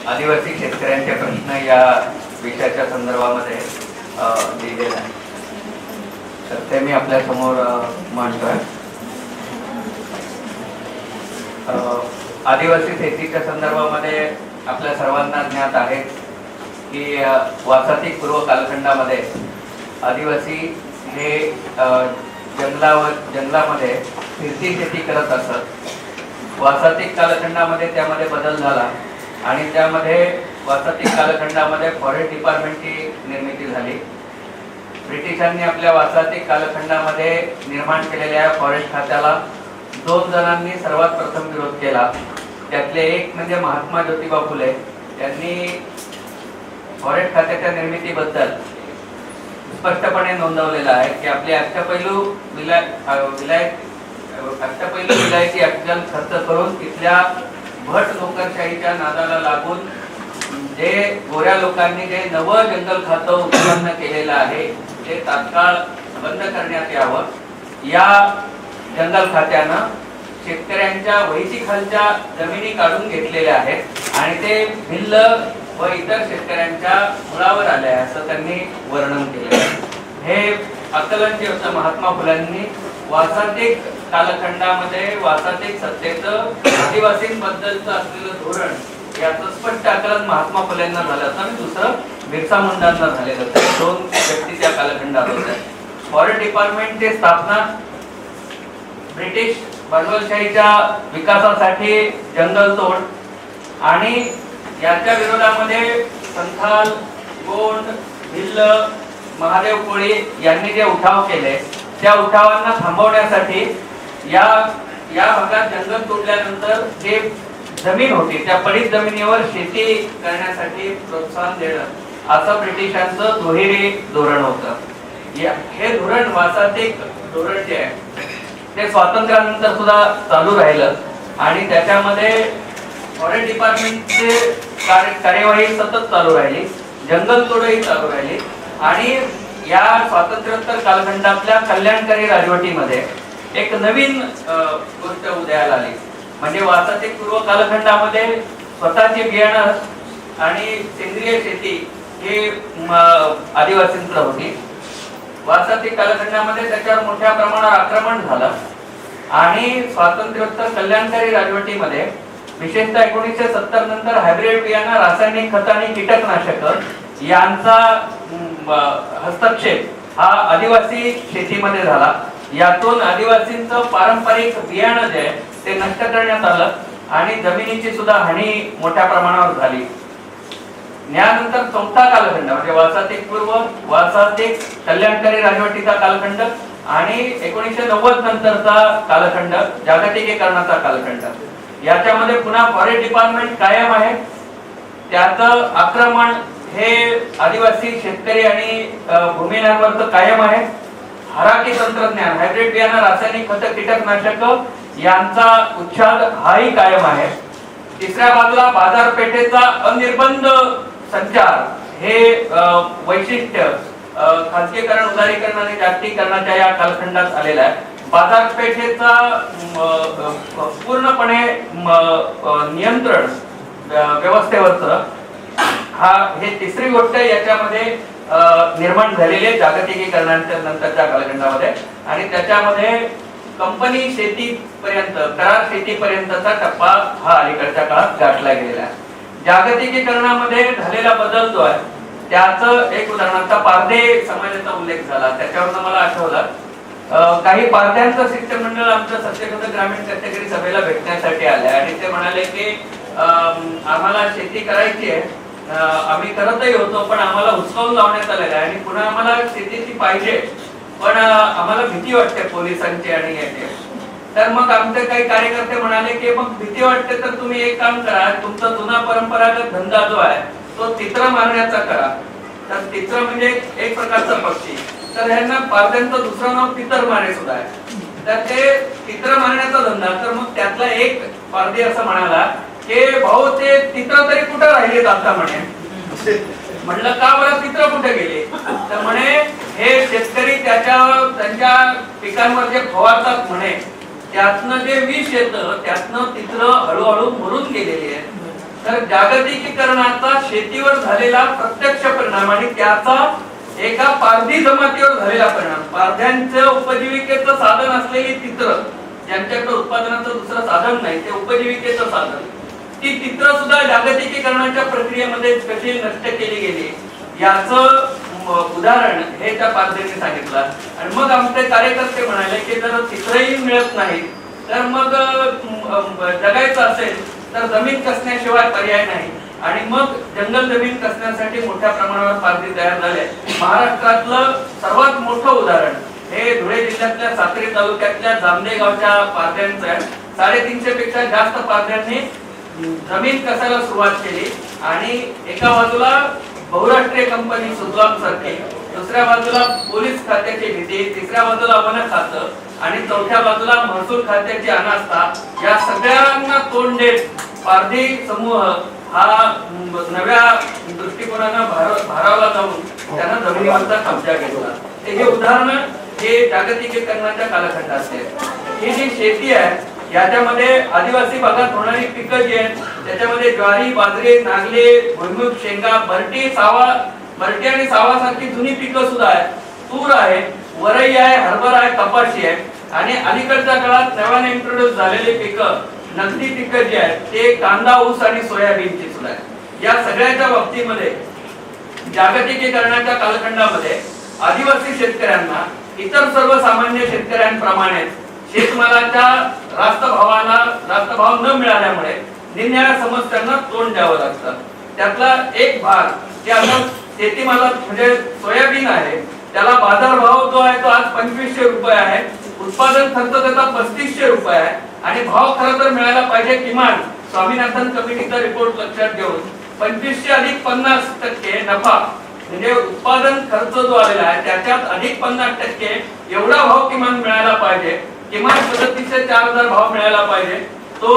आदिवासी शेतकऱ्यांचे प्रश्न या विषयाच्या संदर्भामध्ये लिहिलेला आहे. तर ते मी आपल्या समोर मांडतोय. आदिवासी शेतीच्या संदर्भामध्ये आपल्या सर्वांना ज्ञात आहे की वासातिक पूर्व कालखंडामध्ये आदिवासी हे जंगलामध्ये फिरती शेती करत असत. वासातिक कालखंडामध्ये त्यामध्ये बदल झाला आणि त्यामध्ये वासातिक कालखंडामध्ये फॉरेस्ट डिपार्टमेंटची निर्मिती झाली. ब्रिटिशांनी आपल्या वासातिक कालखंडामध्ये निर्माण केलेल्या फॉरेस्ट खात्याला 2 जणांनी सर्वात प्रथम विरोध केला. त्यातले एक म्हणजे महात्मा ज्योतिबा फुले. त्यांनी फॉरेस्ट खात्याच्या निर्मितीबद्दल स्पष्टपणे नोंदवलेलं आहे की आपले अष्टपैलू विलायती अफजल खर्च करून तिथल्या भट नोकरशाहीच्या नादाला लागून जे गोऱ्या लोकांनी जे नवं जंगल खातं उत्पन्न केलेलं आहे ते तात्काळ बंद करण्यात यावं. या जंगल खात्यानं शेतकऱ्यांच्या वहीची-खालच्या जमिनी काढून घेतलेल्या आहेत आणि ते भिल्ल व इतर शेतकऱ्यांच्या मुळावर आले आहे असं त्यांनी वर्णन केलं. हे आकलन जे होतं महात्मा फुल्यांनी वासातिक कालखंडामध्ये वासातिक सत्तेचं आदिवासींबद्दलचं असलेलं धोरण याचं स्पष्ट आकलन महात्मा फुलेंना झालं होतं आणि दुसरं बिरसा मुंडांना झालेलं होतं. 2 व्यक्ती त्या कालखंडात होत्या. फॉरेस्ट डिपार्टमेंटची स्थापना ब्रिटिश भांडवलशाहीच्या विकासासाठी जंगलतोड आणि याच्या विरोधामध्ये संथाल, गोंड, भिल्ल, महादेव कोळी यांनी जे उठाव केले त्या उठावांना थांबवण्यासाठी या भागात जंगल तोडल्यानंतर जे जमीन होती त्या पडीत जमिनीवर शेती करण्यासाठी प्रोत्साहन देणं असं ब्रिटिशांचं दुहेरी धोरण होतं. हे धोरण वासातिक धोरण जे आहे ते स्वातंत्र्यानंतर सुद्धा चालू राहिलं आणि त्याच्यामध्ये फॉरेस्ट डिपार्टमेंटचे कार्यवाही सतत चालू राहिली, जंगल तोडही चालू राहिली आणि या स्वातंत्र्योत्तर कालखंडातल्या कल्याणकारी राजवटीमध्ये एक नवीन गोष्ट उदयाला आली. म्हणजे वासातिक पूर्व कालखंडामध्ये स्वतःची बियाणं आणि सेंद्रिय शेती हे आदिवासींकडे होती. वासातिक कालखंडामध्ये त्याच्यावर मोठ्या प्रमाणावर आक्रमण झालं आणि स्वातंत्र्योत्तर कल्याणकारी राजवटीमध्ये विशेषतः 1970 नंतर हायब्रिड बियाणं, रासायनिक खत आणि कीटकनाशक यांचा हस्तक्षेप हा आदिवासी शेतीमध्ये झाला. यातून आदिवासींचं पारंपरिक बियाणं जे आहे ते नष्ट करण्यात आलं आणि जमिनीची सुद्धा हानी मोठ्या प्रमाणावर झाली. यानंतर 4था कालखंड म्हणजे वासातिक पूर्व, वासातिक कल्याणकारी राजवटीचा कालखंड आणि 1990 नंतरचा कालखंड जागतिकीकरणाचा कालखंड. याच्यामध्ये पुन्हा फॉरेस्ट डिपार्टमेंट कायम आहे. त्याचं आक्रमण हे आदिवासी शेतकरी आणि भूमीधारकांवर कायम आहे. हराकी तंत्रज्ञान, हायब्रिड बियाणं, रासायनिक खत, कीटकनाशक यांचा उच्छाद हाही कायम आहे. तिसऱ्या बाजूला बाजारपेठेचा अनिर्बंध संचार हे वैशिष्ट्य खासगीकरण, उदारीकरण आणि जागतिकीकरणाच्या या कालखंडात आलेला आहे. बाजारपेठेचा पूर्णपणे नियंत्रण व्यवस्थेवरचं हे तिसरी गोष्ट याच्यामध्ये निर्माण झालेली आहे जागतिकीकरणाच्या नंतरच्या कालखंडामध्ये. आणि त्याच्यामध्ये कंपनी शेतीपर्यंत, करार शेतीपर्यंतचा टप्पा हा अलीकडच्या काळात गाठला गेलेला आहे. जागतिकीकरणामध्ये झालेला बदल जो आहे त्याचं एक उदाहरणार्थ पारधी समाजाचा उल्लेख झाला. त्याच्यावरून मला आठवलं काही पारध्यांचं शिष्टमंडळ आमच्या सत्यशोधक ग्रामीण कथेकरी सभेला भेटण्यासाठी आले आणि ते म्हणाले की आम्हाला शेती करायची आहे, आम्ही करतही होतो पण आम्हाला हुसकावून लावण्यात आलेलं आहे आणि पुन्हा आम्हाला शेतीची पाहिजे पण आम्हाला भीती वाटते पोलिसांची आणि याची. तर मग आमचे काही कार्यकर्ते म्हणाले की मग भीती वाटते तर तुम्ही एक काम करा, तुमचा जुना परंपरागत धंदा जो आहे तो तित्र मारण्याचा करा. तर तित्र म्हणजे एक प्रकारचा पक्षी, तर ह्यांना पारध्यांचं दुसरं नाव तितर मारे सुद्धा आहे. तर ते तित्र मारण्याचा धंदा, तर मग त्यातला एक पारधी असं म्हणाला की भाऊ ते तित्र तरी कुठं राहिलेत आता म्हणे. म्हणलं का बरं तित्र कुठे गेले? तर म्हणे हे शेतकरी त्यांच्या पिकांवर जे फवारतात म्हणे त्यातनं जे विष येतं त्यातनं तित्र हळूहळू मरून गेलेली आहे. तर जागतिकीकरणाचा शेतीवर झालेला प्रत्यक्ष परिणाम आणि त्याचा एका पारधी जमातीवर झालेला परिणाम, पारध्यांचं उपजीविकेचं साधन असलेली पित्र, ज्यांच्याकडे उत्पादनाचं दुसरं साधन नाही, ते उपजीविकेचं साधन, ती पित्र सुद्धा जागतिकीकरणाच्या प्रक्रियेमध्ये कशी नष्ट केली गेली याचं उदाहरण हे त्या पारध्यांनी सांगितलं. आणि मग आमचे कार्यकर्ते म्हणाले की जर पित्रही मिळत नाही तर मग जगायचं असेल तर जमीन कसण्याशिवाय पर्याय नाही. आणि मग जंगल जमीन कसण्यासाठी मोठ्या प्रमाणावर पारधी तयार झाले. महाराष्ट्रातलं सर्वात मोठं उदाहरण हे धुळे जिल्ह्यातल्या साक्री तालुक्यातल्या जामदे गावच्या पारध्यांचं आहे. 350 पेक्षा जास्त पारध्यांनी जमीन कसायला सुरुवात केली आणि एका बाजूला बहुराष्ट्रीय कंपनी सुजलाम सारखी, दुसऱ्या बाजूला पोलीस खात्याची भीती, तिसऱ्या बाजूला वन खातं आणि चौथ्या बाजूला महसूल खात्याची अनास्था, या सगळ्यांना तोंड देत पारधी समूह हा नव्या दृष्टिकोनानं भारावला जाऊन त्यांना जमिनीवरचा कब्जा घेतला. हे उदाहरण हे जागतिकीकरणाच्या कालखंडाचे. ही जी शेती आहे याच्यामध्ये आदिवासी भागात होणारी पिकं जी आहेत त्याच्यामध्ये ज्वारी, बाजरी, नागली, भुईमूग, शेंगा, बरटी आणि सावा सारखी जुनी पिकं सुद्धा आहेत. तूर आहे, वरई आहे, हरभरा आहे, कपाशी आहे आणि अलीकडच्या काळात नव्याने इंट्रोड्यूस झालेली पिकं, नगदी पिकं जी आहेत ते कांदा, ऊस आणि सोयाबीनची सुद्धा आहे. या सगळ्याच्या बाबतीमध्ये जागतिकीकरणाच्या कालखंडामध्ये आदिवासी शेतकऱ्यांना इतर सर्वसामान्य शेतकऱ्यांप्रमाणे शेतमालाच्या रास्त भाव न मिळाल्यामुळे निरनिराळ्या समस्यांना तोंड द्यावं लागतं. त्यातला एक भाग की आता शेतीमालात म्हणजे सोयाबीन आहे त्याला बाजारभाव जो आहे तो आज 2500 रुपये आहे, उत्पादन खर्च त्याचा 3500 रुपये आहे आणि भाव खरं तर मिळायला पाहिजे किमान स्वामीनाथन कमिटीचा रिपोर्ट लक्षात घेऊन 2500 अधिक 50% नफा म्हणजे उत्पादन खर्च जो आलेला आहे त्याच्यात अधिक 50% एवढा भाव किमान मिळायला पाहिजे. किमान 37 ते 4000 भाव मिळायला पाहिजे. तो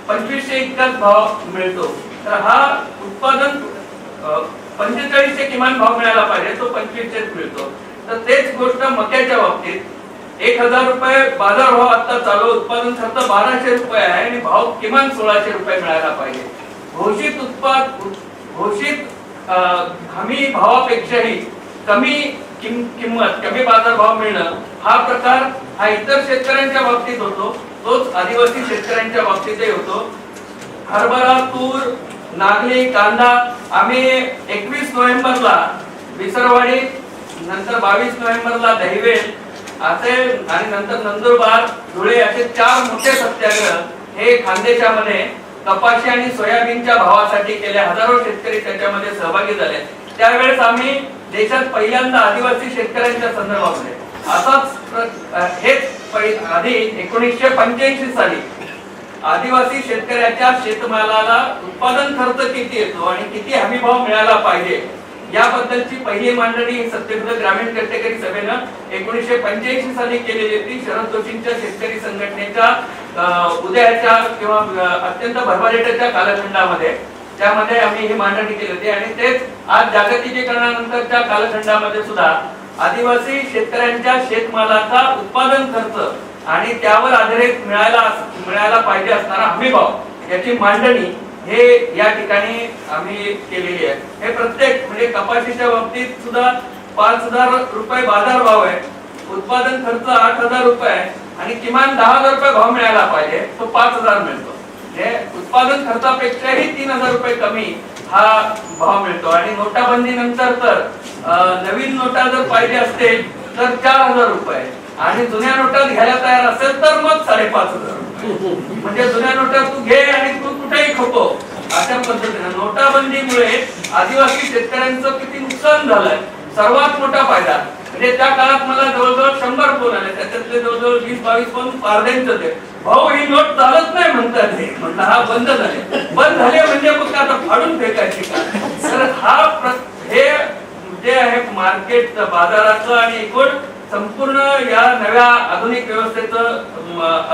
2500 इतकाच भाव मिळतो. तर हा उत्पादन 4500 किमान भाव मिळायला पाहिजे, तो 2500 मिळतो. तर तेच गोष्ट मक्याच्या बाबतीत 1000 रुपये बाजार भाव आता चालू, उत्पादन खर्च 1200 रुपये आहे आणि भाव किमान 1600 रुपये मिळायला पाहिजे. घोषित हमी भावापेक्षाही कमी किंमत, कमी बाजार भाव मिळणं हा प्रकार हा इतर शेतकऱ्यांच्या बाबतीत होतो, तोच आदिवासी शेतकऱ्यांच्या बाबतीतही होतो. हरभरा, तूर, नागली, कांदा आम्ही 21 नोव्हेंबरला विसरवाडी, नंतर 22 नोव्हेंबरला दहिवेल असे आणि नंतर नंदुरबार, धुळे असे 4 मोठे सत्याग्रह हे खानदेशामध्ये कपाशी आणि सोयाबीनच्या भावासाठी केले. हजारो शेतकरी त्याच्यामध्ये सहभागी झाले. त्यावेळेस आम्ही देशात पहिल्यांदा आदिवासी शेतकऱ्यांच्या संदर्भामध्ये असाच हेच आधी 1985 साली आदिवासी शेतकऱ्याच्या शेतमालाला उत्पादन खर्च किती येतो आणि किती हमी भाव मिळाला पाहिजे याबद्दलची पहिली मांडणी सत्यशोधक ग्रामीण कष्टकरी सभेनं 1985 साली केलेली होती. शरद जोशींच्या शेतकरी संघटनेच्या उदयाच्या किंवा अत्यंत भरभराटीच्या कालखंडामध्ये त्यामध्ये आम्ही ही मांडणी केली होती. आणि तेच आज जागतिकीकरणानंतरच्या कालखंडामध्ये सुद्धा आदिवासी शेतकऱ्यांच्या शेतमालाचा उत्पादन खर्च आणि त्यावर आधारित मिळायला पाहिजे असणारा हमी भाव याची मांडणी हे या ठिकाणी आम्ही केलेली आहे. हे प्रत्येक म्हणजे कपाशीच्या बाबतीत सुद्धा 5000 रुपये बाजार भाव आहे, उत्पादन खर्च 8000 रुपये आहे आणि किमान 10000 रुपये भाव मिळायला पाहिजे, तो 5000 मिळतो. उत्पादन खर्चापेक्षाही 3000 रुपये कमी हा भाव मिळतो. आणि नोटाबंदी नंतर तर नवीन नोटा जर पाहिजे असतील तर 4000 रुपये आणि जुन्या नोटा घ्यायला तयार असेल तर मग 5500 रुपये. म्हणजे जुन्या नोटा तू घे आणि तू कुठेही खपव अशा पद्धतीने नोटाबंदीमुळे आदिवासी शेतकऱ्यांचं किती नुकसान झालंय. सर्वात मोठा फायदा म्हणजे त्या काळात मला जवळजवळ 100 फोन आले, त्याच्यातले जवळजवळ 20-22 फोन पारध्यांचे होते. भाऊ ही नोट चालत नाही म्हणतात. हे म्हणलं हा बंद झाले म्हणजे मग आता फाडून फेकायची का. तर हा हे जे आहे मार्केट बाजाराचं आणि एकूण संपूर्ण या नव्या आधुनिक व्यवस्थेचं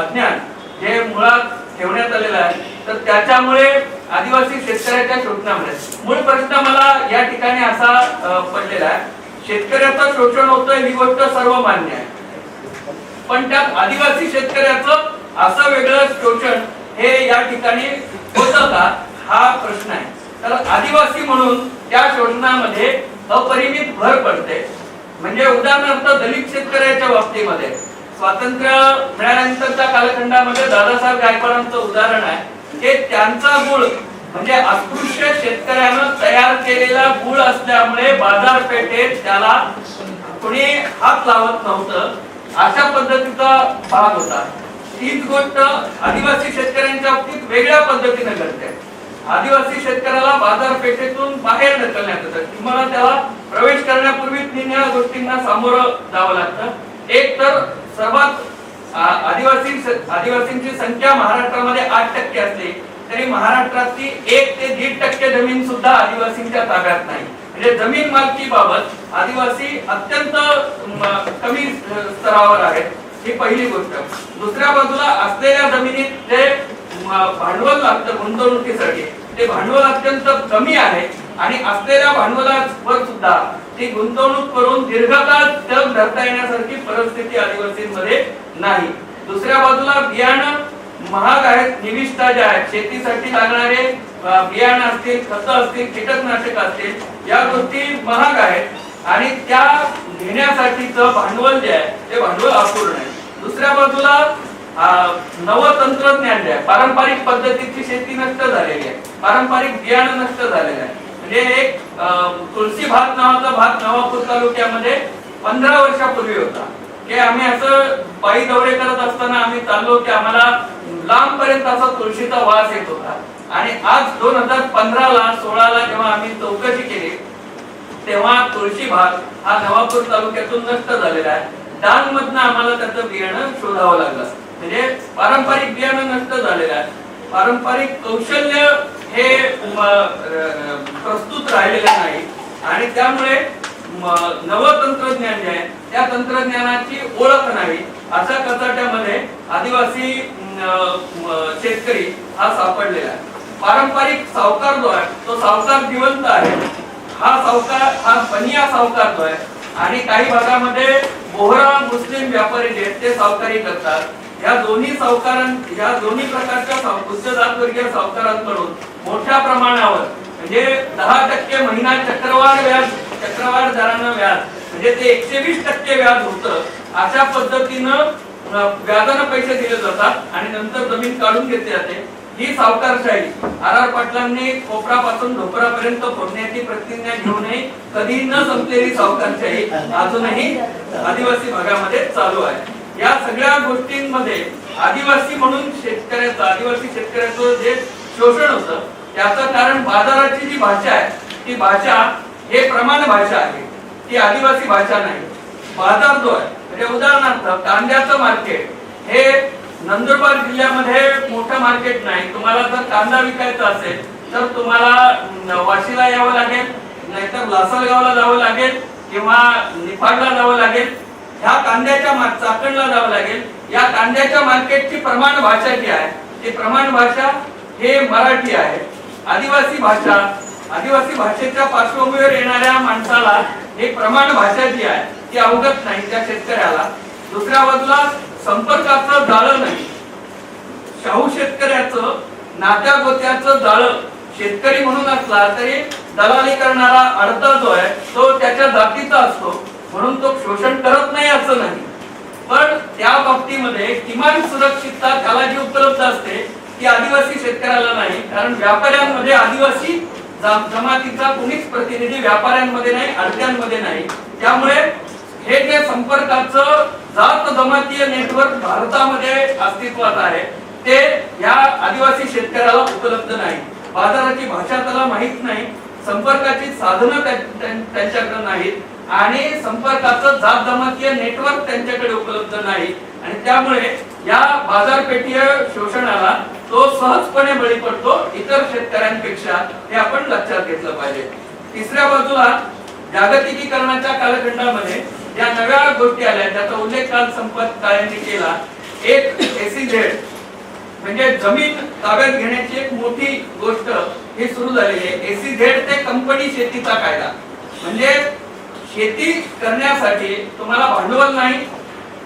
अज्ञान जे मुळात ठेवण्यात आलेलं आहे. तर त्याच्यामुळे आदिवासी शेतकऱ्याच्या शोषणामुळे मूळ प्रश्न मला या ठिकाणी असा पडलेला आहे. शेतकऱ्याचं शोषण होतं ही गोष्ट सर्व मान्य आहे, पण त्यात आदिवासी शेतकऱ्याचं असं वेगळं शोषण हे या ठिकाणी होतं का हा प्रश्न आहे. तर आदिवासी म्हणून त्या शोषणामध्ये अपरिमित भर पडते. म्हणजे उदाहरणार्थ दलित शेतकऱ्याच्या बाबतीमध्ये स्वातंत्र्य मिळाल्यानंतरच्या कालखंडामध्ये दादासाहेब गायकवाडांचं उदाहरण आहे की त्यांचा गुळ म्हणजे अस्पृश्य शेतकऱ्यानं तयार केलेला गुळ असल्यामुळे बाजारपेठेत त्याला कोणी हात लावत नव्हतं, अशा पद्धतीचा भाग होता. तीच गोष्ट आदिवासी शेतकऱ्यांच्या बाबतीत वेगळ्या पद्धतीने घडते. आदिवासी शेतकऱ्याला बाजारपेठेतून बाहेर ढकलण्यात येतं किंवा त्याला प्रवेश करण्यापूर्वी तीन गोष्टींना सामोरं जावं लागतं. एक तर सर्वात आदिवासींची संख्या महाराष्ट्रामध्ये 8% असली तरी महाराष्ट्रातली 1 ते 1.5% जमीन सुद्धा आदिवासींच्या ताब्यात नाही. म्हणजे जमीन मालकी बाबत आदिवासी अत्यंत कमी स्तरावर आहेत, ही पहिली गोष्ट. दुसऱ्या बाजूला असलेल्या जमिनीत जे भांडवल लागतं गुंतवणुकीसाठी ते भांडवल अत्यंत कमी आहे आणि असलेल्या भांडवलावर सुद्धा ती गुंतवणूक करून दीर्घकाळ तग धरता येण्यासारखी परिस्थिती आदिवासींमध्ये नाही. दुसऱ्या बाजूला बियाणं महाग आहेत, निविष्ठा ज्या आहेत, शेतीसाठी लागणारे बियाणं असतील, खतं असतील, कीटकनाशक असतील, या गोष्टी महाग आहेत आणि त्या घेण्यासाठीचं भांडवल जे आहे ते भांडवल अपूर्ण आहे. दुसऱ्या बाजूला नवतंत्रज्ञान जे आहे, पारंपरिक पद्धतीची शेती नष्ट झालेली आहे, पारंपरिक बियाणं नष्ट झालेलं आहे. म्हणजे एक तुळशी भात नावाचा भात नवापूर तालुक्यामध्ये 15 वर्षापूर्वी होता की आम्ही असं पायी दौरे करत असताना आम्ही चाललो की आम्हाला लांब पर्यंत असा तुळशीचा वास येत होता. आणि आज 2015ला 16ला जेव्हा आम्ही चौकशी केली तेव्हा तुळशी भात हा नवापूर तालुक्यातून नष्ट झालेला आहे. डांग मधनं आम्हाला त्याचं बियाणं शोधावं लागलं. म्हणजे पारंपरिक बियाणं नष्ट झालेलं आहे. पारंपरिक कौशल्य हे प्रस्तुत राहिलेलं नाही आणि त्यामुळे नवतंत्रज्ञान जे आहे त्या तंत्रज्ञानाची ओळख नाही. अशा कचाट्यामध्ये आदिवासी शेतकरी हा सापडलेला आहे. पारंपरिक सावकार जो आहे तो सावकार जिवंत आहे. हा सावकार हा बनिया सावकार जो आहे आणि काही भागामध्ये बोहरा मुस्लिम व्यापारी जे आहेत ते सावकारी करतात. या दोन्ही प्रकारच्या उच्च जातवर्गीय सावकारांकडून मोठ्या प्रमाणावर म्हणजे 10% महिना चक्रवाढ दरानं व्याज म्हणजे ते 120% व्याज होतं. अशा पद्धतीनं व्याजानं पैसे दिले जातात आणि नंतर जमीन काढून घेतली जाते. ही सावकारशाही आर पाटलांनी कोपरापासून ढोपरापर्यंत फोडण्याची प्रतिज्ञा घेऊनही कधी न संपलेली सावकारशाही अजूनही आदिवासी भागामध्ये चालू आहे. या सगळ्या गोष्टींमध्ये आदिवासी शेतकऱ्याचं जे शोषण होतं त्याचं कारण बाजाराची जी भाषा आहे ती भाषा हे प्रमाण भाषा आहे, ती आदिवासी भाषा नाही. बाजार जो आहे म्हणजे उदाहरणार्थ कांद्याचं मार्केट हे नंदुरबार जिल्ह्यामध्ये मोठं मार्केट नाही. तुम्हाला जर कांदा विकायचा असेल तर तुम्हाला वाशीला यावं लागेल, नाहीतर लासलगावला जावं लागेल किंवा निफाडला जावं लागेल. ह्या कांद्याच्या चाकणला जावं लागेल. या कांद्याच्या मार्केटची प्रमाण भाषा जी आहे ती प्रमाण भाषा हे मराठी आहे. आदिवासी भाषेच्या पार्श्वभूमीवर येणाऱ्या माणसाला हे प्रमाण भाषा जी आहे ती अवगत नाही त्या शेतकऱ्याला. दुसऱ्या बाजूला संपर्काचं जाळं नाही. शाहू शेतकऱ्याचं नात्या गोत्याचं जाळं शेतकरी म्हणून असला तरी दलाली करणारा अडता जो आहे तो त्याच्या जातीचा असतो म्हणून तो शोषण करत नाही असं नाही. पण त्या बाबतीमध्ये किमान सुरक्षितता त्याला जी उपलब्ध असते ती आदिवासी शेतकऱ्याला नाही. कारण व्यापाऱ्यांमध्ये आदिवासी जमातीचा कोणीच प्रतिनिधी व्यापाऱ्यांमध्ये नाही, अडत्यांमध्ये नाही. त्यामुळे हे जे संपर्काचं जात जमातीय नेटवर्क भारतामध्ये अस्तित्वात आहे ते या आदिवासी शेतकऱ्याला उपलब्ध नाही. बाजाराची भाषा त्याला माहित नाही, संपर्काची साधनं त्यांच्याकडे नाहीत आणि संपर्काचं जात जमातीय नेटवर्क त्यांच्याकडे उपलब्ध नाही आणि त्यामुळे या बाजारपेठीय शोषणाला तो सहजपणे बळी पडतो इतर शेतकऱ्यांपेक्षा. हे आपण लक्षात घेतलं पाहिजे. तिसऱ्या बाजूला जागतिकीकरणाच्या कालखंडामध्ये या नव्या गोष्टी आल्या ज्याचा उल्लेख काल संपत यांनी केला. एक SEZ म्हणजे जमीन ताब्यात घेण्याची एक मोठी गोष्ट ही सुरू झालेली आहे. SEZ ते कंपनी शेतीचा कायदा म्हणजे शेती करण्यासाठी तुम्हाला भांडवल नाही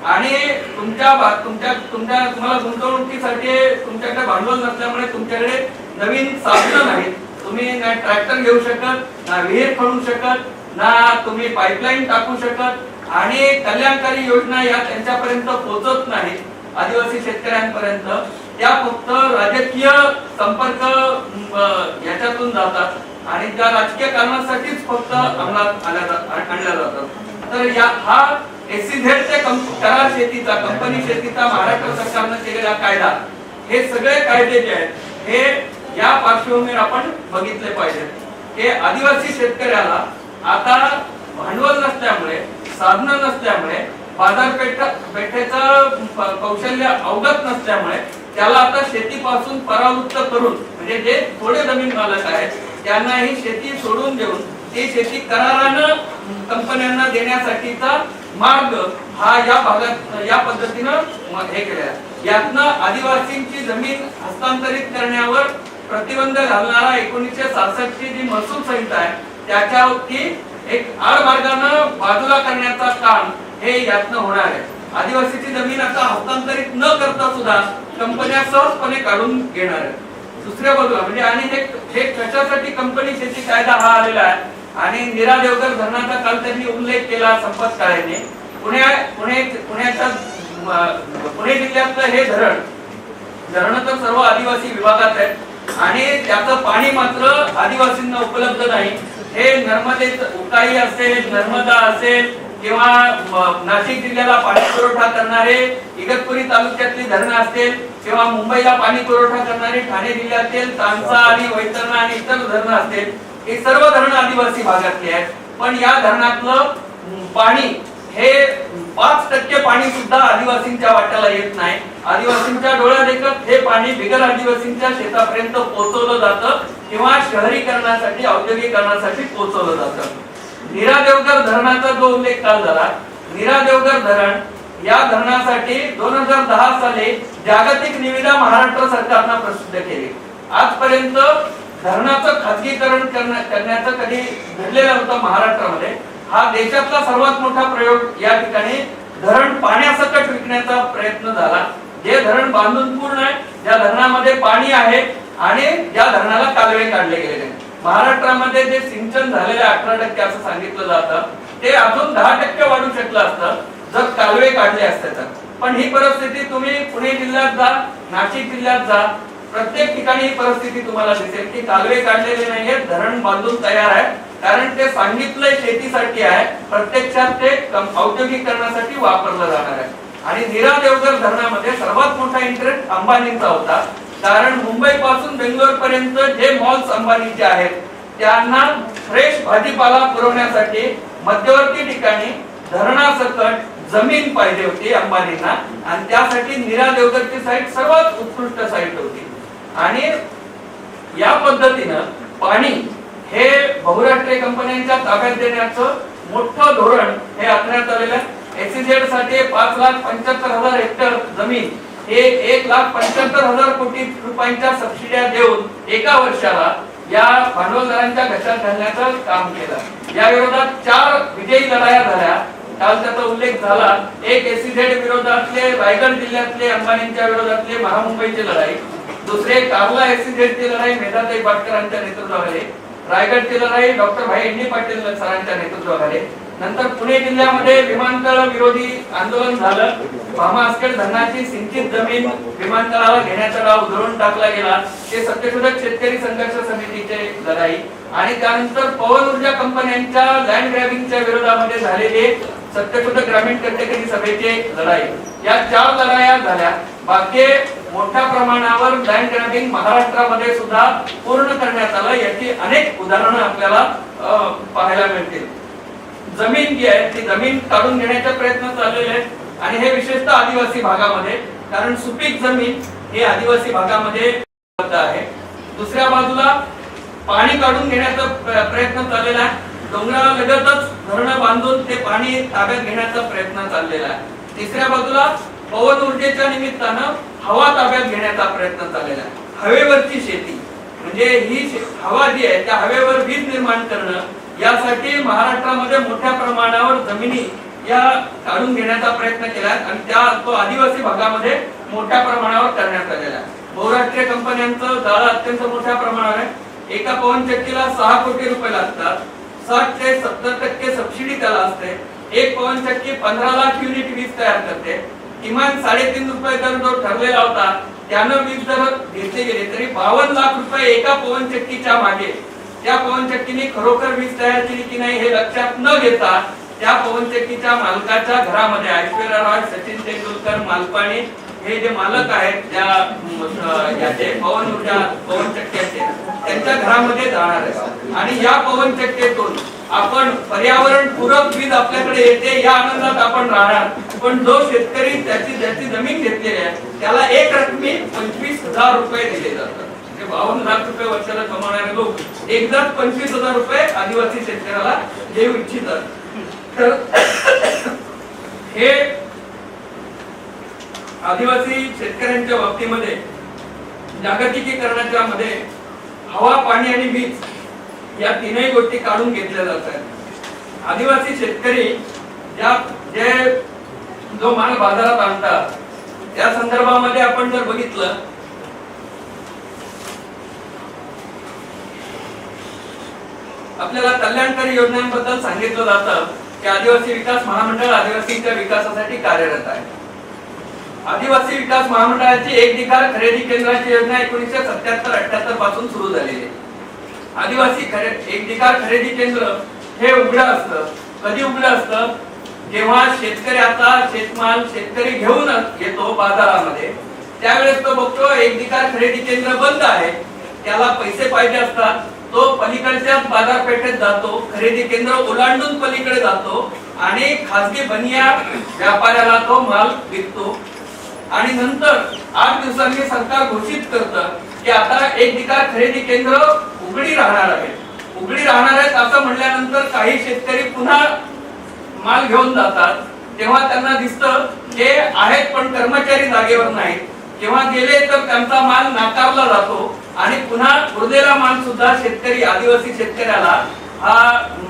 आणि तुम्हाला गुंतवणुकीसाठी तुमच्याकडे भांडवल नसल्यामुळे तुमच्याकडे नवीन साधनं नाहीत, तुम्ही ना ट्रॅक्टर घेऊ शकत, ना विहीर खणू शकत, ना तुम्ही पाईपलाईन टाकू शकत आणि कल्याणकारी योजना या त्यांच्यापर्यंत पोहोचत नाहीत आदिवासी शेतकऱ्यांपर्यंत. त्या फक्त राजकीय संपर्क याच्यातून जातात आणि त्या राजकीय कारणासाठीच फक्त अंमलात आणल्या जातात. तर या हा एससीझेडच्या करार शेतीचा, कंपनी शेतीचा महाराष्ट्र सरकारने केलेला कायदा, हे सगळे कायदे जे आहेत हे या पार्श्वभूमीवर आपण बघितले पाहिजे की आदिवासी शेतकऱ्याला आता भांडवल नसल्यामुळे, साधनं नसल्यामुळे, बाजारपेठेचं कौशल्य अवगत नसल्यामुळे त्याला आता शेतीपासून परावृत्त करून, म्हणजे जे थोडे जमीन मालक आहेत त्यांना ही शेती सोडून देऊन ती शेती करारानं कंपन्यांना देण्यासाठीचा मार्ग हा या भागात या पद्धतीनं हे केलेला आहे. यातनं आदिवासींची जमीन हस्तांतरित करण्यावर प्रतिबंध घालणारा 1966 ची जी महसूल संहिता आहे त्याच्यावरती एक आडमार्गानं बाजूला करण्याचा काम हे यातनं होणार आहे. आदिवासीची जमीन आता हस्तांतरित न करता सुद्धा कंपन्या सहजपणे काढून घेणार आहेत. दुसऱ्या बाजूला म्हणजे आणि हे कशासाठी कंपनी शेती कायदा हा आलेला आहे आणि नीरा देवघर धरणाचा काल त्यांनी उल्लेख केला संपत काळेने. पुण्याच्या पुणे जिल्ह्यातलं हे धरण तर सर्व आदिवासी विभागात आहेत आणि त्याचं पाणी मात्र आदिवासींना उपलब्ध नाही. हे नर्मदेचं उकाई असेल, नर्मदा असेल किंवा नाशिक जिल्ह्याला पाणी पुरवठा करणारे इगतपुरी तालुक्यातली धरणं असतील किंवा मुंबईला पाणी पुरवठा करणारे ठाणे जिल्ह्यातील तानसा आणि वैतरणा आणि इतर धरणं असतील, हे सर्व धरणं आदिवासी भागातली आहेत. पण या धरणातलं पाणी हे 5% पाणी सुद्धा आदिवासींच्या वाट्याला येत नाही. आदिवासींच्या डोळ्यादेखत हे पाणी बिगर आदिवासींच्या शेतापर्यंत पोहोचवलं जातं किंवा शहरीकरणासाठी, औद्योगिकरणासाठी पोहोचवलं जातं. नीरा देवघर धरणाचा जो उल्लेख काल झाला, नीरा देवघर धरण या धरणासाठी 2010 साली जागतिक निविदा महाराष्ट्र सरकारनं प्रसिद्ध केली. आजपर्यंत धरणाचं खाजगीकरण करण्याचं कधी घडलेलं नव्हतं महाराष्ट्रामध्ये. हा देशातला सर्वात मोठा प्रयोग या ठिकाणी धरण पाण्यासकट विकण्याचा प्रयत्न झाला. जे धरण बांधून पूर्ण आहे, ज्या धरणामध्ये पाणी आहे आणि ज्या धरणाला कालवे काढले गेलेले. महाराष्ट्रामध्ये जे सिंचन झालेले 18% असं सांगितलं जातं, ते अजून 10% वाढू शकलं असतं जर कालवे काढले असते तर. पण ही परिस्थिती तुम्ही पुणे जिल्ह्यात जा, नाशिक जिल्ह्यात जा, प्रत्येक ठिकाणी ही परिस्थिती तुम्हाला दिसेल की कालवे काढलेले नाहीये, धरण बांधून तयार आहे. कारण ते सांगितलंय शेतीसाठी आहे, प्रत्यक्षात ते औद्योगिकरणासाठी वापरलं जाणार आहे. आणि नीरा देवघर धरणामध्ये सर्वात मोठा इंटरेस्ट अंबानींचा होता. कारण मुंबई पासून बेंगलोर पर्यंत जे मॉल्स अंबानीचे आहेत त्यांना फ्रेश भाजीपाला पुरवण्यासाठी मध्यवर्ती ठिकाणी धरणासकट जमीन पाहिजे होती अंबानींना आणि त्यासाठी नीरा देवघरची साईट सर्वात उत्कृष्ट साईट होती. आणि या पद्धतीनं पाणी हे बहुराष्ट्रीय कंपन्यांच्या ताब्यात देण्याचं मोठं धोरण हे आखण्यात आलेलं आहे. एससीझेड साठी 5,75,000 हेक्टर जमीन हे 1,75,000 कोटी रुपयांच्या सबसिड्या देऊन एका वर्षाला या भांडवलदारांच्या घशात घालण्याचं काम केलं. या विरोधात 4 विजयी लढाया झाल्या. काल त्याचा उल्लेख झाला. एक एससीझेड विरोधातले रायगड जिल्ह्यातले अंबानींच्या विरोधातले महामुंबईची लढाई, दुसरे कार्ला एससीझेडची लढाई मेधाताई पाटकरांच्या नेतृत्वाखाली, रायगडची लढाई डॉक्टर भाई एन डी पाटील सरांच्या नेतृत्वाखाली. नंतर पुणे जिल्ह्यामध्ये विमानतळ विरोधी आंदोलन झालं. भामास्कर धरणाची सिंचित जमीन विमानतळाला घेण्याचा डाव धरून टाकला गेला. ते सत्यशोधक शेतकरी संघर्ष समितीचे लढाई आणि त्यानंतर पवन ऊर्जा कंपन्यांच्या लँड ग्रॅबिंगच्या विरोधामध्ये झालेले सत्यशोधक ग्रामीण कचेकरी सभेचे लढाई. या 4 लढाया झाल्या. बाकी मोठ्या प्रमाणावर लँड ग्रॅबिंग महाराष्ट्रामध्ये सुद्धा पूर्ण करण्यात आलं. याची अनेक उदाहरणं आपल्याला पाहायला मिळतील. जमीन जी आहे ती जमीन काढून घेण्याचे प्रयत्न चाललेले आहेत आणि हे विशेषतः आदिवासी भागामध्ये, कारण सुपीक जमीन हे आदिवासी भागामध्ये आहे. दुसऱ्या बाजूला पाणी काढून घेण्याचा प्रयत्न चाललेला आहे. डोंगराला लगतच धरणं बांधून ते पाणी ताब्यात घेण्याचा प्रयत्न चाललेला आहे. तिसऱ्या बाजूला पवन ऊर्जेच्या निमित्तानं हवा ताब्यात घेण्याचा प्रयत्न चाललेला आहे. हवेवरची शेती म्हणजे ही हवा जी आहे त्या हवेवर वीज निर्माण करणं, यासाठी महाराष्ट्रामध्ये मोठ्या प्रमाणावर जमिनी या काढून घेण्याचा प्रयत्न केला आणि त्या तो आदिवासी भागामध्ये मोठ्या प्रमाणावर करण्यात आलेला आहे. बहुराष्ट्रीय कंपन्यांचं जाळं अत्यंत मोठ्या प्रमाणावर आहे। एका पवन चक्कीला 6 कोटी रुपये लागतात, 60 ते 70% सबसिडी त्याला असते। एक पवन चक्की 15 लाख युनिट वीज तयार करते। किमान 3.5 रुपये दर जो ठरलेला होता त्यानं वीज जर घेतले गेले तरी 52 लाख रुपये एका पवन चक्कीच्या मागे। त्या पवन चक्कीने खरोखर वीज तयार केली की नाही हे लक्षात न घेता त्या पवन चक्कीच्या मालकाच्या घरामध्ये ऐश्वर्या रॉय, सचिन तेंडुलकर, मालपाणी हे जे मालक आहेत त्या याचे पवन ऊर्जा पवन चक्क्याचे त्यांच्या घरामध्ये जाणार आहे। आणि या पवन चक्कीतून आपण पर्यावरण पूरक वीज आपल्याकडे येते या आनंदात आपण राहणार। पण जो शेतकरी ज्याची जमीन घेतलेली आहे त्याला एक रकमी 25,000 रुपये दिले जातात। 52 लाख रुपये वर्षाला कमावणारे लोक एकदाच 25,000 रुपये आदिवासी शेतकऱ्याला देऊ इच्छितात। तर हे आदिवासी शेतकऱ्यांच्या बाबतीमध्ये जागतिकीकरणाच्या मध्ये हवा, पाणी आणि वीज या तीनही गोष्टी काढून घेतल्या जातात। आदिवासी शेतकरी जे जो माल बाजारात आणतात त्या संदर्भामध्ये आपण जर बघितलं आपल्याला कल्याणकारी योजनांबद्दल सांगितलं जातं की आदिवासी विकास महामंडळ आदिवासींच्या विकासासाठी कार्यरत आहे। आदिवासी विकास महामंडळाची एक दिकार खरेदी केंद्राची योजना 1977-78 पासून सुरू झालेली आहे। आदिवासी एक दिकार खरेदी केंद्र हे उघडं असतं। कधी उघडं असतं? जेव्हा शेतकऱ्याचा शेतमाल शेतकरी घेऊन येतो बाजारामध्ये त्यावेळेस तो बघतो एक दिकार खरेदी केंद्र बंद आहे, त्याला पैसे पाहिजे असतात, तो पलीकडच्या बाजारपेठेत जातो, खरेदी केंद्र ओलांडून पलीकडे जातो आणि खासगी बनिया व्यापाऱ्याला तो माल विकतो। आणि नंतर 8 दिवसांनी सरकार घोषित करतं की आता एक दिकार खरेदी केंद्र उघडी राहणार आहे। उघडी राहणार आहेत असं म्हटल्यानंतर काही शेतकरी पुन्हा माल घेऊन जातात। तेव्हा त्यांना दिसतं हे आहेत पण कर्मचारी जागेवर नाहीत, जेव्हा गेले तर त्यांचा माल नाकारला जातो आणि पुन्हा उरलेला माल सुद्धा शेतकरी आदिवासी शेतकऱ्याला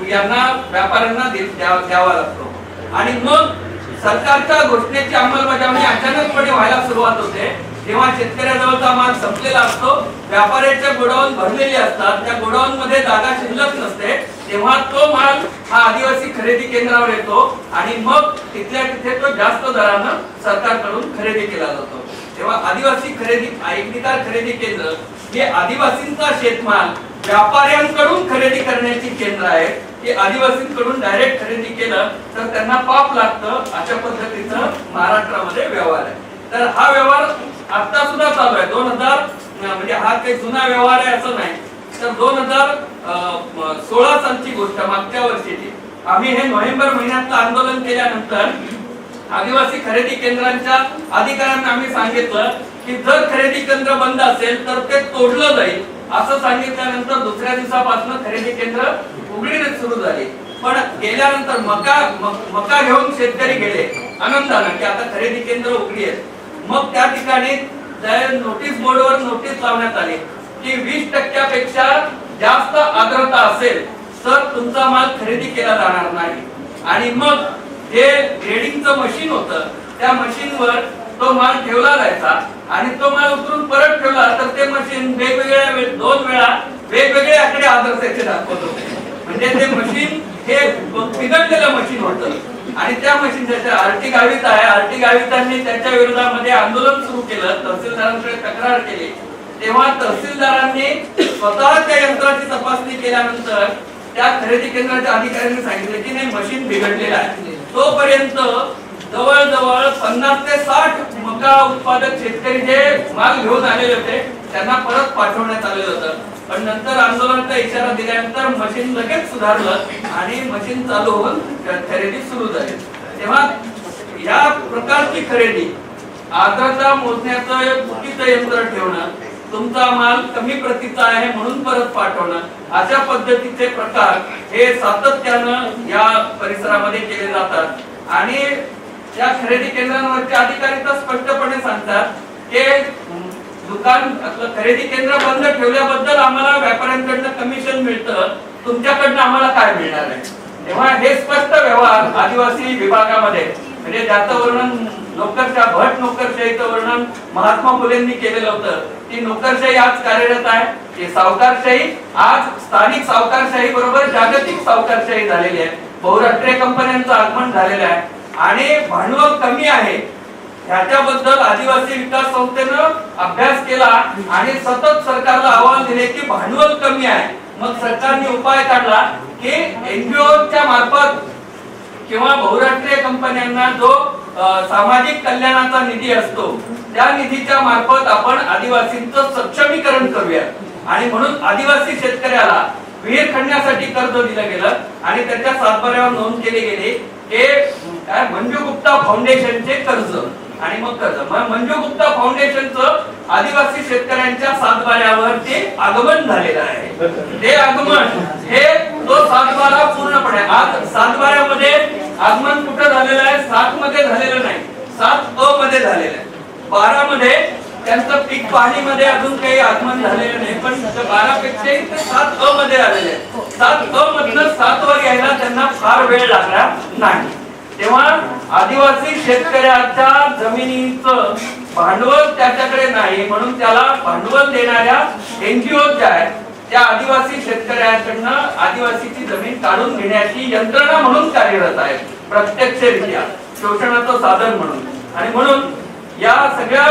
यांना व्यापाऱ्यांना द्यावा लागतो। आणि मग सरकारच्या घोषणेची अंमलबजावणी अचानकपणे व्हायला सुरुवात होते। जेव्हा शेतकऱ्याजवळचा माल संपलेला असतो, व्यापाऱ्याच्या गोडाऊन भरलेले असतात, त्या गोडाऊन मध्ये जागा शिल्लक नसते, तेव्हा तो माल हा आदिवासी खरेदी केंद्रावर येतो आणि मग तिथल्या तिथे तो जास्त दरानं सरकारकडून खरेदी केला जातो। तेव्हा आदिवासी एक दिकार खरेदी केंद्र हे आदिवासींचा शेतमाल व्यापाऱ्यांकडून खरेदी करण्याची केंद्र आहे। की आदिवासींकडून डायरेक्ट खरेदी केलं तर त्यांना पाप लागतं, अशा पद्धतीचं महाराष्ट्रामध्ये व्यवहार आहे। तर हा व्यवहार आता सुद्धा चालू आहे। 2000 म्हणजे हा काही जुना व्यवहार आहे असं नाही, तर 2016 सालची गोष्ट, मागच्या वर्षीची। आम्ही हे नोव्हेंबर महिन्यातलं आंदोलन केल्यानंतर आदिवासी खरेदी केंद्रांच्या अधिकाऱ्यांना आम्ही सांगितलं की जर खरेदी केंद्र बंद असेल तर ते तोडलं जाईल असं सांगितल्यानंतर दुसऱ्या दिवसापासून खरेदी केंद्र उघडी सुरू झाली। पण गेल्यानंतर मका घेऊन शेतकरी गेले आनंदाने की आता खरेदी केंद्र उघडी आहेत। मग त्या ठिकाणी नोटीस बोर्डवर नोटीस लावण्यात आली की 20% जास्त आर्द्रता असेल तर तुमचा माल खरेदी केला जाणार नाही। आणि मग जे ग्रेडिंगचं मशीन होतं त्या मशीनवर तो माल ठेवला जायचा आणि तो माल उतरून परत ठेवला तर ते मशीन वेगवेगळ्या 2 वेळा वेगवेगळे आकडे आर्द्रतेचे दाखवत होते। म्हणजे ते मशीन हे बिघडलेलं मशीन होतं आणि त्या मशीनच्या आरटी गावित आहे, आरटी गावितांनी त्याच्या विरोधामध्ये आंदोलन सुरू केलं, तहसीलदारांकडे तक्रार केली। तेव्हा तहसीलदारांनी स्वतः त्या यंत्राची तपासणी केल्यानंतर त्या खरेदी केंद्राच्या अधिकाऱ्यांनी सांगितलं की नाही मशीन बिघडलेलं आहे। तोपर्यंत जवळजवळ 50 ते 60 मका उत्पादक शेतकरी जे माल घेऊन आलेले होते त्यांना परत पाठवण्यात आलेलं होतं। पण नंतर आंदोलनाचा इशारा दिल्यानंतर मशीन लगेच सुधारलं आणि मशीन चालू होऊन खरेदी सुरू झाली। तेव्हा या प्रकारची खरेदी आर्द्रता मोजण्याचं चुकीचं यंत्र ठेवणं, तुमचा माल कमी प्रतीचा आहे म्हणून परत पाठवणं, अशा पद्धतीचे प्रकार हे सातत्यानं या परिसरामध्ये केले जातात। आणि या खरेदी केंद्रांवरचे अधिकारी तर स्पष्टपणे सांगतात की दुकान खरेदी केंद्र बंद ठेवल्याबद्दल आम्हाला व्यापाऱ्यांकडनं कमिशन मिळतं, तुमच्याकडनं आम्हाला काय मिळणार आहे। तेव्हा हे स्पष्ट व्यवहार आदिवासी विभागामध्ये म्हणजे ज्याचं वर्णन नोकरशाही भट नोकरशाहीचं वर्णन महात्मा फुलेंनी केलेलं होतं. ती नोकरशाही आज कार्यरत आहे. ती सावकारशाही आज स्थानिक सावकारशाही बरोबर जागतिक सावकारशाही झालेली आहे. बहुराष्ट्रीय कंपन्यांचं आगमन झालेलं आहे आणि भांडवल कमी आहे ह्याच्याबद्दल आदिवासी विकास संस्थेनं अभ्यास केला आणि सतत सरकारला अहवाल दिले की भांडवल कमी आहे. मग सरकारने उपाय काढला की एनजीओच्या मार्फत किंवा बहुराष्ट्रीय कंपन्यांना जो सामाजिक कल्याणाचा निधी असतो त्या निधीच्या मार्फत आपण आदिवासींचं सक्षमीकरण करूया आणि म्हणून आदिवासी शेतकऱ्याला विहीर खणण्यासाठी कर्ज दिलं गेलं आणि त्याच्या सातबाऱ्यावर नोंद केली गेली की मंजू गुप्ता फाउंडेशनचे कर्ज आणि मग कर्ज मंजू गुप्ता फाउंडेशनचं आदिवासी शेतकऱ्यांच्या सातबाऱ्यावर ते आगमन झालेलं आहे. ते आगमन हे तो सातबारा पूर्णपणे आज सातबाऱ्यामध्ये आगमन कुठं झालेलं आहे? 7 मध्ये झालेलं नाही, 7A मध्ये झालेलं आहे. 12 मध्ये त्यांचं पीक पाहणीमध्ये अजून काही आगमन झालेलं नाही, पण 12 पेक्षाही ते 7A मध्ये आलेले आहे. 7A मधनं 7 वर यायला त्यांना फार वेळ लागला नाही. तेव्हा आदिवासी शेतकऱ्याच्या जमिनीचं भांडवल त्याच्याकडे नाही म्हणून त्याला भांडवल देणाऱ्या एनजीओ ज्या आहेत त्या आदिवासी शेतकऱ्यांकडनं आदिवासीची जमीन काढून घेण्याची यंत्रणा म्हणून कार्यरत आहे, प्रत्यक्षरित्या शोषणाचं साधन म्हणून. आणि म्हणून या सगळ्या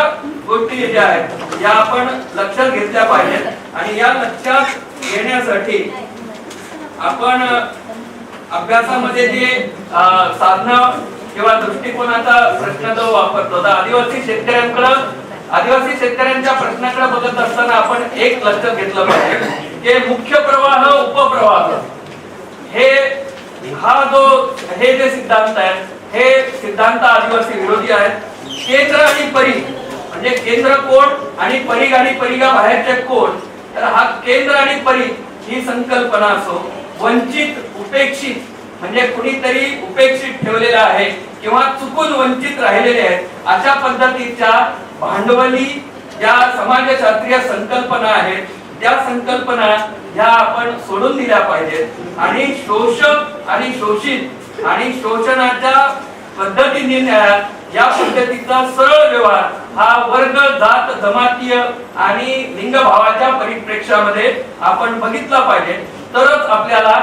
गोष्टी ज्या आहेत या आपण लक्षात घेतल्या पाहिजेत आणि या लक्षात घेण्यासाठी आपण अभ्यासामध्ये जे साधनं किंवा दृष्टिकोनाचा प्रश्न जो वापरतो तर आदिवासी शेतकऱ्यांच्या प्रश्नाकडे बघत असताना आपण एक लक्षात घेतलं पाहिजे की मुख्य प्रवाह उपप्रवाह हे जे सिद्धांत आहेत हे सिद्धांत आदिवासी विरोधी आहेत. केंद्र आणि परी म्हणजे केंद्र कोण आणि परिघ आणि परिघा बाहेरचे कोण, तर हा केंद्र आणि परी ही संकल्पना असो, वंचित उपेक्षित म्हणजे कुणीतरी उपेक्षित ठेवलेला आहे किंवा चुकून वंचित राहिलेले आहेत अशा पद्धतीच्या भांडवली ज्या समाजशास्त्रीय संकल्पना आहेत त्या संकल्पना ह्या आपण सोडून दिल्या पाहिजेत आणि शोषक आणि शोषित आणि शोषणाच्या पद्धतीने या पद्धतीचा सरळ व्यवहार हा वर्ग जात जमातीय आणि लिंगभावाच्या परिप्रेक्षामध्ये आपण बघितला पाहिजे. तरच आपल्याला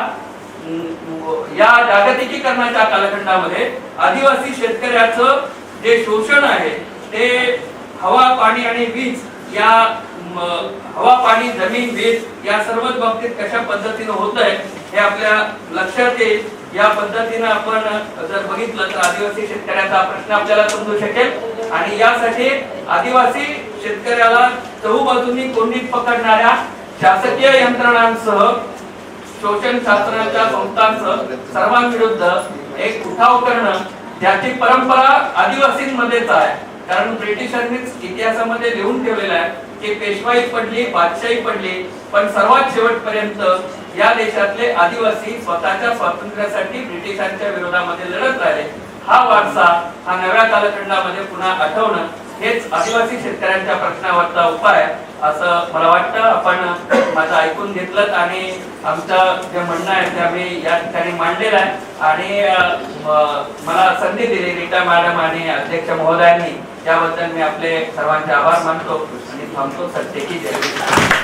या जागतिकीकरणाच्या कालखंडामध्ये आदिवासी शेतकऱ्याचं जे शोषण आहे ते हवा पाणी आणि वीज या हवा पाणी जमीन वीज या सर्वच बाबतीत कशा पद्धतीने होत आहे हे आपल्या लक्षात येईल. या पद्धतीने आपण जर बघितलं तर आदिवासी शेतकऱ्याचा प्रश्न आपल्याला समजू शकेल आणि यासाठी आदिवासी शेतकऱ्याला चहूबाजूंनी कोंडीत पकडणाऱ्या शासकीय यंत्रणांसह शोषण शास्त्राच्या संस्थांसह सर्वांविरुद्ध एक उठाव करणं ज्याची परंपरा आदिवासींमध्येच आहे. कारण ब्रिटिशांनीच इतिहासामध्ये लिहून ठेवलेलं आहे की पेशवाई पडली, बादशाही पडली, पण सर्वात शेवटपर्यंत या देशातले आदिवासी स्वतःच्या स्वातंत्र्यासाठी ब्रिटिशांच्या विरोधामध्ये लढत राहिले. हा वारसा हा नव्या कालखंडामध्ये पुन्हा आठवणं हेच आदिवासी शेतकऱ्यांच्या प्रश्नावरचा उपाय असं मला वाटतं. आपण माझं ऐकून घेतलं आणि आमचं जे म्हणणं आहे ते आम्ही या ठिकाणी मांडलेलं आहे आणि मला संधी दिली रीटा मॅडम आणि अध्यक्ष महोदयांनी त्याबद्दल मी आपले सर्वांचे आभार मानतो आणि थांबतो. सत्य की जय.